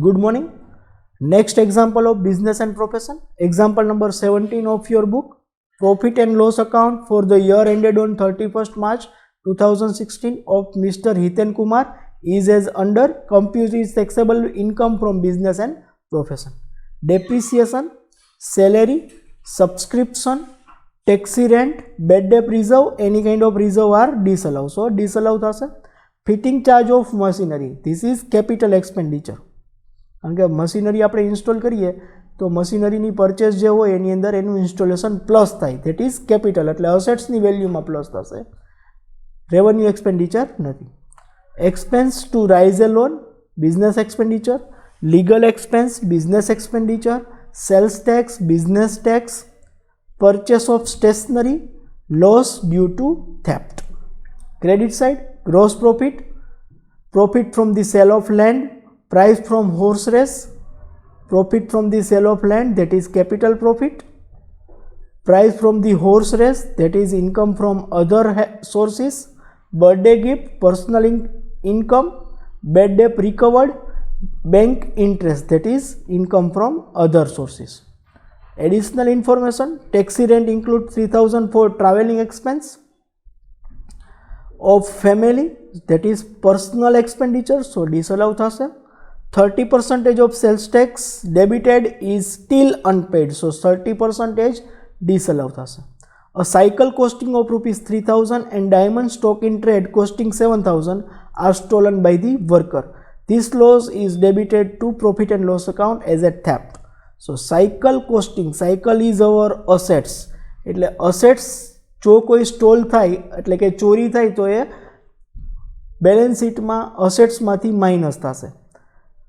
Good morning. Next example of business and profession. Example number 17 of your book. Profit and loss account for the year ended on 31st March 2016 of Mr. Hiten Kumar is as under. Compute his taxable income from business and profession. Depreciation, salary, subscription, taxi rent, bad debt reserve, any kind of reserve are disallowed. So disallowed thase. Fitting charge of machinery, this is capital expenditure. કારણ કે machinery આપણે install કરીએ તો મશીનરીની purchase જે હોય એની અંદર એનું ઇન્સ્ટોલેશન પ્લસ થાય, ધેટ ઇઝ કેપિટલ, એટલે અસેટ્સની વેલ્યુમાં પ્લસ થશે, રેવન્યુ એક્સપેન્ડિચર નથી. Expense to raise a loan, business expenditure. Legal expense, business expenditure. Sales tax, business tax. Purchase of stationery, loss due to theft. Credit side, gross profit, profit from the sale of land, price from horse race, profit from the sale of land, that is capital profit, price from the horse race, that is income from other sources, birthday gift, personal income, bad debt recovered, bank interest, that is income from other sources. Additional information, taxi rent include 3000 for traveling expense of family, that is personal expenditure, so disallow thase. 30% of sales tax debited is still unpaid, so 30% disallow thase. A cycle costing of rupees 3000 and diamond stock in trade costing 7000 are stolen by the worker. This loss is debited to profit and loss account as a theft. So cycle costing, cycle is our assets, એટલે assets જો કોઈ stall થાય એટલે કે ચોરી થાય તો એ balance શીટમાં અસેટ્સમાંથી માઇનસ થશે,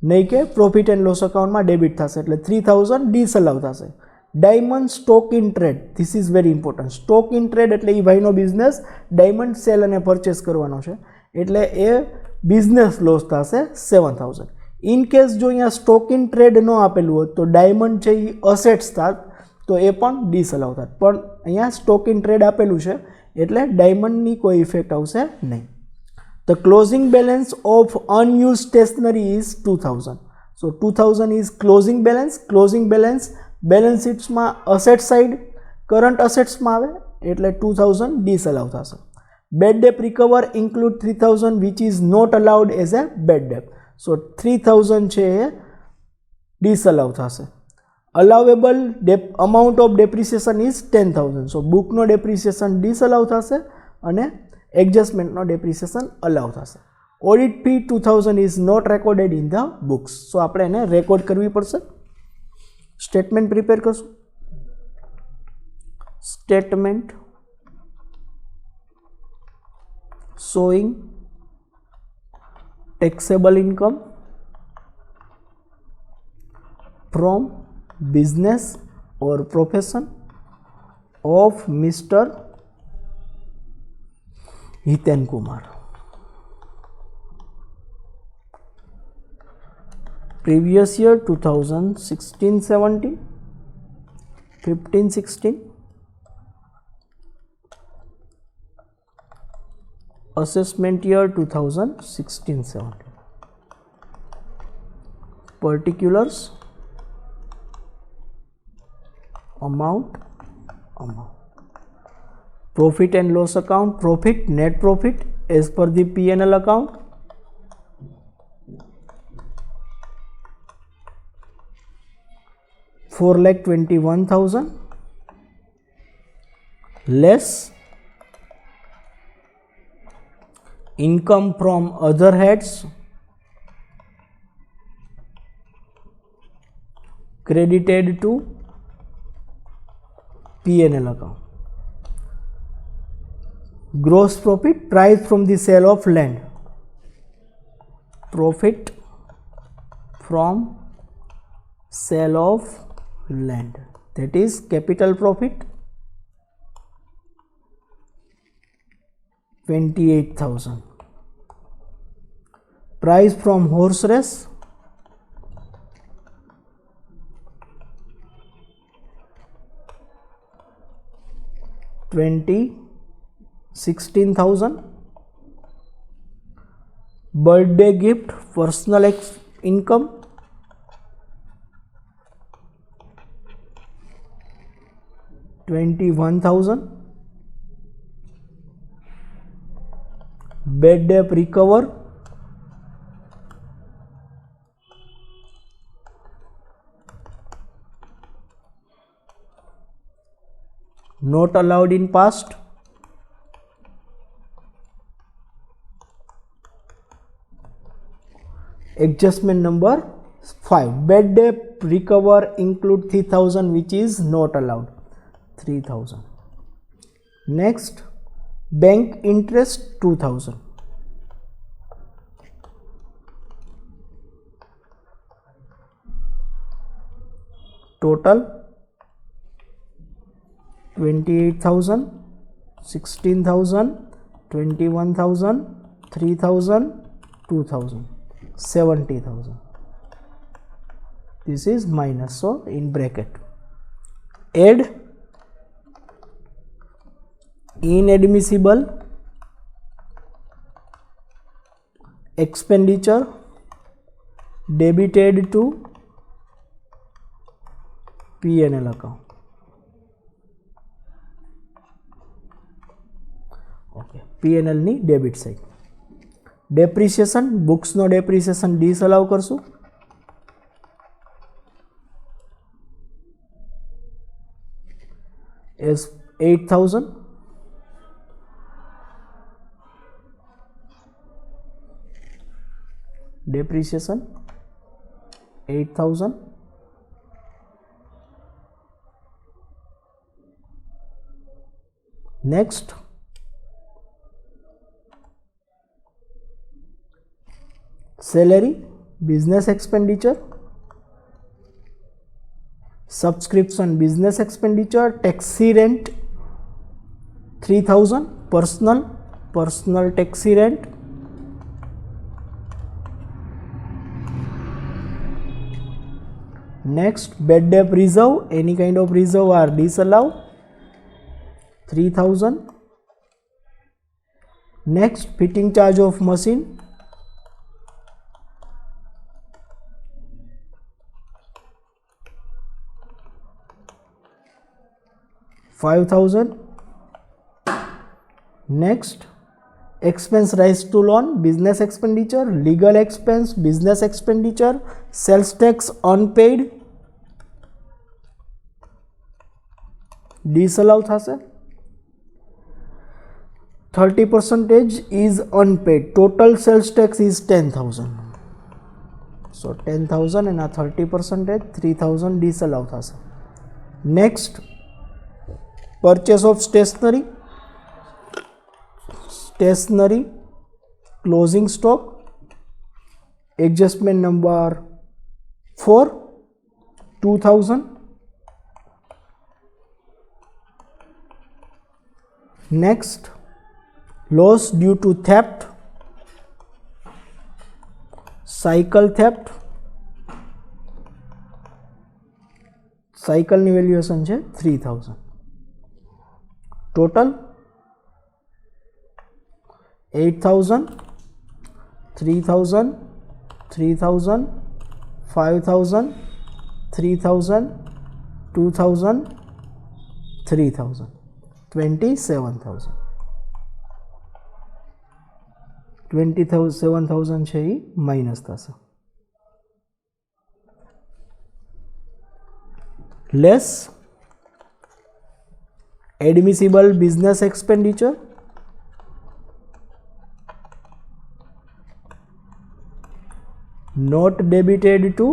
નહીં કે પ્રોફિટ એન્ડ લોસ અકાઉન્ટમાં ડેબિટ થશે, એટલે 3000 ડિસઅલાઉ થશે. Diamond stock in trade, this is very important. Stock in trade એટલે એ ભાઈનો બિઝનેસ ડાયમંડ સેલ અને પરચેસ કરવાનો છે, એટલે એ બિઝનેસ લોસ થશે 7000. ઇન કેસ જો અહીંયા સ્ટોક ઇન ટ્રેડ ન આપેલું હોત તો ડાયમંડ છે એ અસેટ્સ થાત તો એ પણ ડિસઅલાઉ થાય, પણ અહીંયા સ્ટોક ઇન ટ્રેડ આપેલું છે એટલે ડાયમંડની કોઈ ઇફેક્ટ આવશે નહીં. The closing balance of unused stationery is 2000. So 2000 is closing balance. Closing balance balance શીટ્સમાં અસેટ સાઇડ કરંટ અસેટ્સમાં આવે એટલે 2000 ડિસઅલાઉ થશે. Bad debt recover include 3000 which is not allowed as a bad debt, so 3000 છે એ disallow થશે. Allowable amount of depreciation is 10,000. So બુકનો depreciation disallow થશે અને એડજસ્ટમેન્ટનો ડેપ્રિસિએશન અલાઉ થશે. Audit fee 2000 is not recorded in the books. So આપણે એને રેકોર્ડ કરવી પડશે. સ્ટેટમેન્ટ પ્રિપેર કરશું. Statement showing taxable income from business or profession of Mr. Hiten Kumar. Previous year 2016-17, 15-16, assessment year 2016-17. Particulars, amount, profit and loss account, profit, net profit as per the P&L account, $4,21,000 less income from other heads credited to P&L account. Gross profit, price from the sale of land, profit from sale of land, that is capital profit 28,000. Price from horse race 16,000. Birthday gift, personal income 21,000. Bad debt recover, not allowed in past, adjustment number 5. Bad debt recover include 3,000 which is not allowed, 3,000. Next, bank interest 2,000. Total 28,000, 16,000, 21,000, 3,000, 2,000, 70,000. This is minus, so in bracket. Add inadmissible expenditure debited to P&L account. Okay, P&L ની debit side. Depreciation, બુક્સનો depreciation ડિસઅલાઉ કરશું. As 8,000. Depreciation 8,000. Next, salary, business expenditure, subscription, business expenditure, taxi rent 3,000, personal taxi rent, next bad debt reserve, any kind of reserve are disallowed, 3,000. Next, fitting charge of machine, 5,000. Next, expense rise to loan, business expenditure, legal expense, business expenditure, sales tax unpaid, disallow thase. 30% is unpaid. Total sales tax is 10,000. So 10,000 and a 30%, 3,000 disallow thase. Next, purchase of stationery, closing stock, adjustment number 4, 2,000. Next, loss due to theft, cycle theft, cycle ની valuation છે 3,000. Total 8,000, 3,000, 3,000, 5,000, 3,000, 2,000, 3,000, 27,000. 27,000 છે એ minus થશે. Less admissible business expenditure, not debited to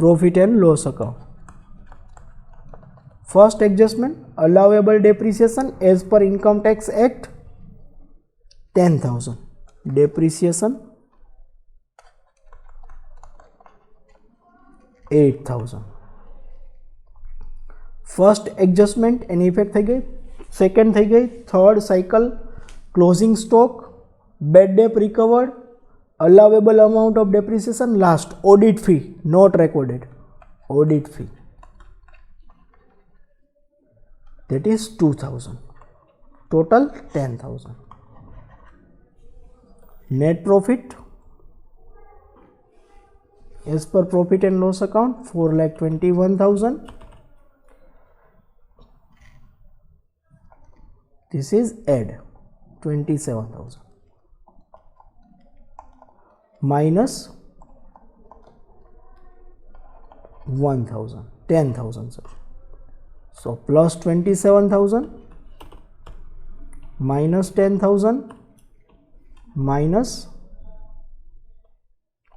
profit and loss account. First adjustment, allowable depreciation as per Income Tax Act 10,000. Depreciation 8,000. First adjustment any effect થઈ ગઈ, second થઈ ગઈ, third cycle, closing stock, bad debt recovered, allowable amount of depreciation, last audit fee not recorded, audit fee that is 2,000, total 10,000. Net profit as per profit and loss account 4,21,000. This is add 27,000 minus 1,000, 10,000, sir. So plus 27,000 minus 10,000 minus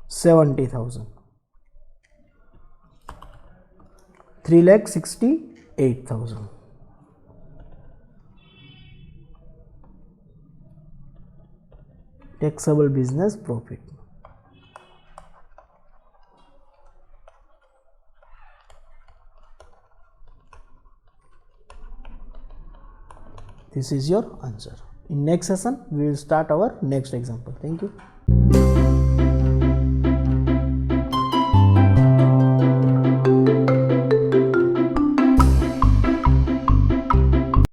70,000, 3,68,000. Taxable business profit. This is your answer. In next session we will start our next example. Thank you.